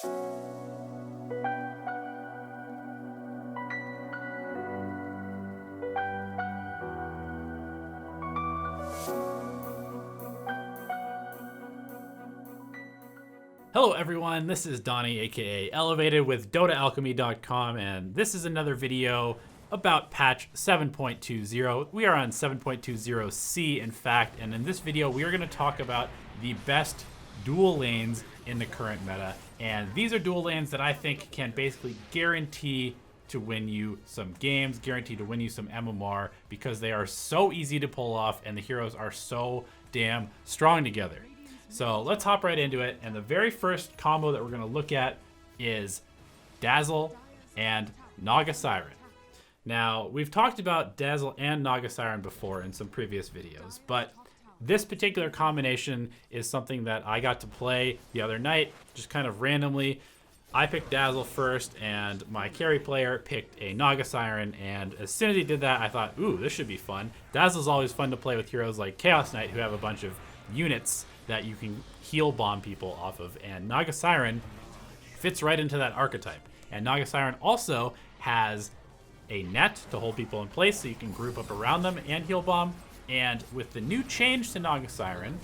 Hello everyone, this is Donnie aka Elevated with DotaAlchemy.com, and this is another video about patch 7.20. We are on 7.20C in fact, and in this video we are going to talk about the best dual lanes in the current meta. And these are dual lanes that I think can basically guarantee to win you some games, guarantee to win you some MMR, because they are so easy to pull off and the heroes are so damn strong together. So let's hop right into it, and the very first combo that we're going to look at is Dazzle and Naga Siren. Now, we've talked about Dazzle and Naga Siren before in some previous videos, but this particular combination is something that I got to play the other night, just kind of randomly. I picked Dazzle first, and my carry player picked a Naga Siren, and as soon as he did that, I thought, ooh, this should be fun. Dazzle's always fun to play with heroes like Chaos Knight, who have a bunch of units that you can heal bomb people off of, and Naga Siren fits right into that archetype. And Naga Siren also has a net to hold people in place so you can group up around them and heal bomb. And with the new change to Naga Siren,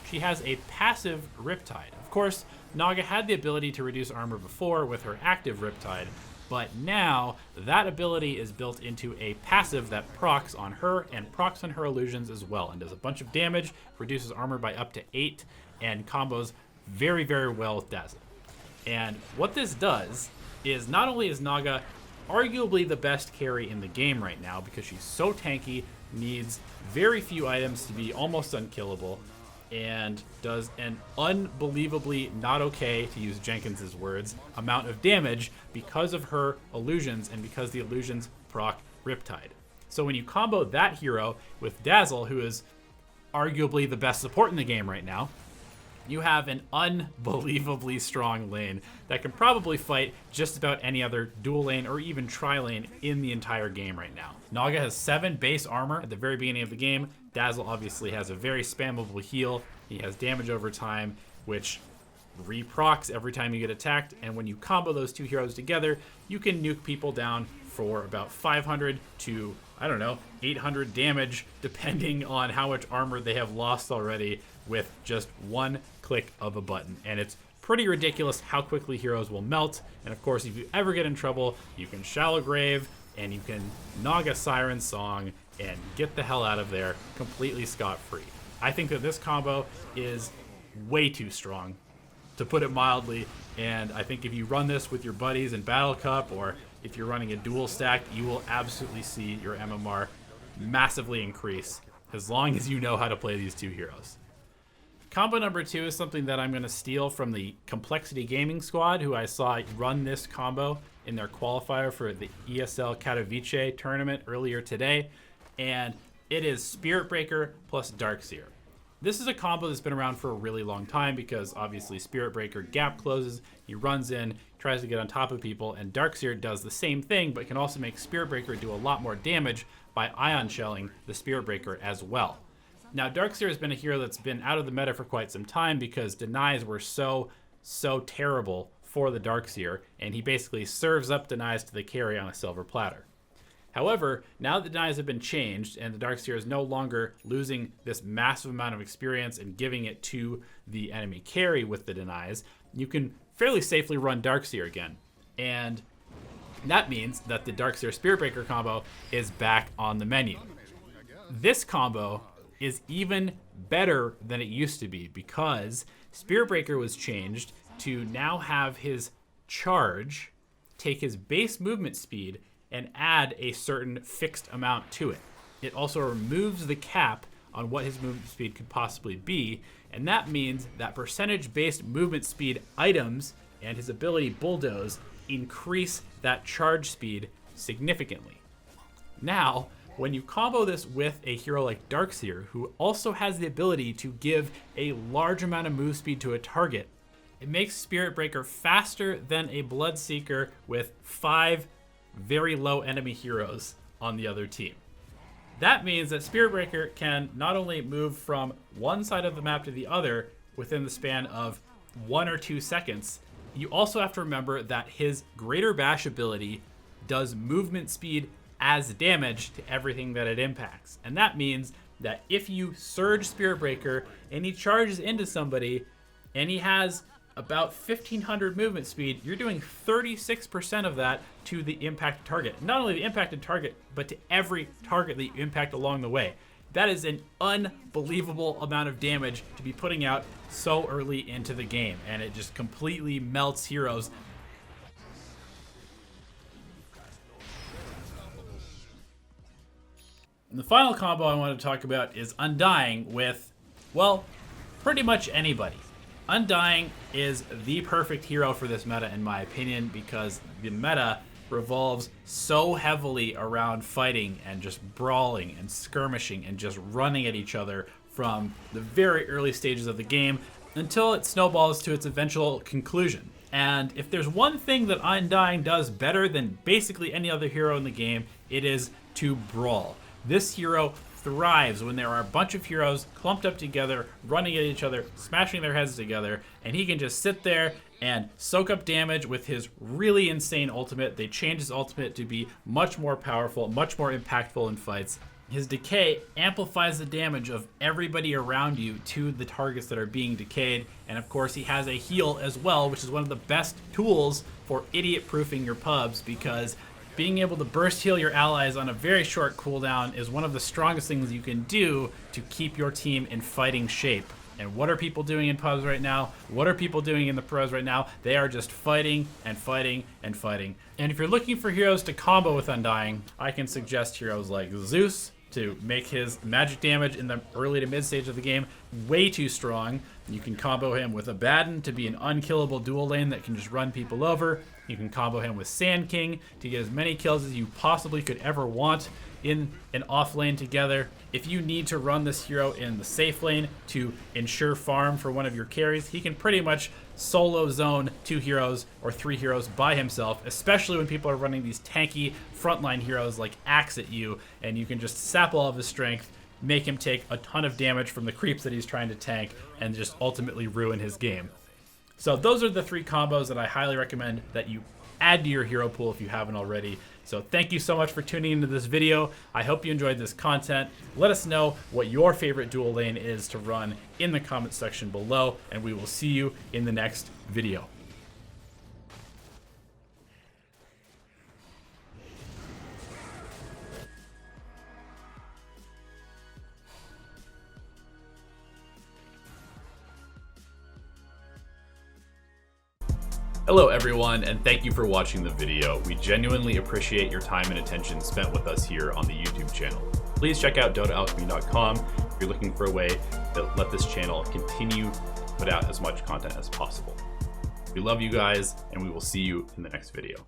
she has a passive Riptide. Of course, Naga had the ability to reduce armor before with her active Riptide, but now that ability is built into a passive that procs on her and procs on her illusions as well, and does a bunch of damage, reduces armor by up to 8, and combos very, very well with Dazzle. And what this does is, not only is Naga arguably the best carry in the game right now because she's so tanky, needs very few items to be almost unkillable, and does an unbelievably not okay, to use Jenkins's words, amount of damage because of her illusions and because the illusions proc Riptide. So when you combo that hero with Dazzle, who is arguably the best support in the game right now, you have an unbelievably strong lane that can probably fight just about any other dual lane or even tri-lane in the entire game right now. Naga has 7 base armor at the very beginning of the game. Dazzle obviously has a very spammable heal. He has damage over time, which reprocs every time you get attacked. And when you combo those two heroes together, you can nuke people down for about 500 to, I don't know, 800 damage, depending on how much armor they have lost already, with just one click of a button. And it's pretty ridiculous how quickly heroes will melt. And of course, if you ever get in trouble, you can Shallow Grave and you can Naga Siren Song and get the hell out of there completely scot-free. I think that this combo is way too strong, to put it mildly, and I think if you run this with your buddies in Battle Cup, or if you're running a dual stack, you will absolutely see your MMR massively increase, as long as you know how to play these two heroes. Combo number 2 is something that I'm going to steal from the Complexity Gaming Squad, who I saw run this combo in their qualifier for the ESL Katowice tournament earlier today, and it is Spirit Breaker plus Dark Seer. This is a combo that's been around for a really long time because obviously Spirit Breaker gap closes, he runs in, tries to get on top of people, and Dark Seer does the same thing, but can also make Spirit Breaker do a lot more damage by ion shelling the Spirit Breaker as well. Now, Dark Seer has been a hero that's been out of the meta for quite some time because denies were so terrible for the Dark Seer, and he basically serves up denies to the carry on a silver platter. However, now the denies have been changed and the Dark Seer is no longer losing this massive amount of experience and giving it to the enemy carry with the denies, you can fairly safely run Dark Seer again. And that means that the Dark Seer Spirit Breaker combo is back on the menu. This combo is even better than it used to be because Spirit Breaker was changed to now have his charge take his base movement speed and add a certain fixed amount to it. It also removes the cap on what his movement speed could possibly be, and that means that percentage-based movement speed items and his ability Bulldoze increase that charge speed significantly. Now, when you combo this with a hero like Darkseer, who also has the ability to give a large amount of move speed to a target, it makes Spirit Breaker faster than a Bloodseeker with 5 very low enemy heroes on the other team. That means that Spirit Breaker can not only move from one side of the map to the other within the span of 1 or 2 seconds, you also have to remember that his Greater Bash ability does movement speed as damage to everything that it impacts. And that means that if you Surge Spirit Breaker and he charges into somebody and he has about 1500 movement speed, you're doing 36% of that to the impacted target. Not only the impacted target, but to every target that you impact along the way. That is an unbelievable amount of damage to be putting out so early into the game, and it just completely melts heroes. And the final combo I want to talk about is Undying with, well, pretty much anybody. Undying is the perfect hero for this meta, in my opinion, because the meta revolves so heavily around fighting and just brawling and skirmishing and just running at each other from the very early stages of the game until it snowballs to its eventual conclusion. And if there's one thing that Undying does better than basically any other hero in the game, it is to brawl. This hero thrives when there are a bunch of heroes clumped up together, running at each other, smashing their heads together, and he can just sit there and soak up damage with his really insane ultimate. They changed his ultimate to be much more powerful, much more impactful in fights. His decay amplifies the damage of everybody around you to the targets that are being decayed. And of course, he has a heal as well, which is one of the best tools for idiot-proofing your pubs, because being able to burst heal your allies on a very short cooldown is one of the strongest things you can do to keep your team in fighting shape. And what are people doing in pubs right now? What are people doing in the pros right now? They are just fighting and fighting and fighting. And if you're looking for heroes to combo with Undying, I can suggest heroes like Zeus to make his magic damage in the early to mid stage of the game way too strong. You can combo him with Abaddon to be an unkillable dual lane that can just run people over. You can combo him with Sand King to get as many kills as you possibly could ever want in an off lane together. If you need to run this hero in the safe lane to ensure farm for one of your carries, he can pretty much solo zone 2 heroes or 3 heroes by himself, especially when people are running these tanky frontline heroes like Axe at you, and you can just sap all of his strength, make him take a ton of damage from the creeps that he's trying to tank, and just ultimately ruin his game. So those are the 3 combos that I highly recommend that you add to your hero pool if you haven't already. So thank you so much for tuning into this video. I hope you enjoyed this content. Let us know what your favorite dual lane is to run in the comment section below, and we will see you in the next video. Hello everyone, and thank you for watching the video. We genuinely appreciate your time and attention spent with us here on the YouTube channel. Please check out DotaAlchemy.com if you're looking for a way to let this channel continue to put out as much content as possible. We love you guys, and we will see you in the next video.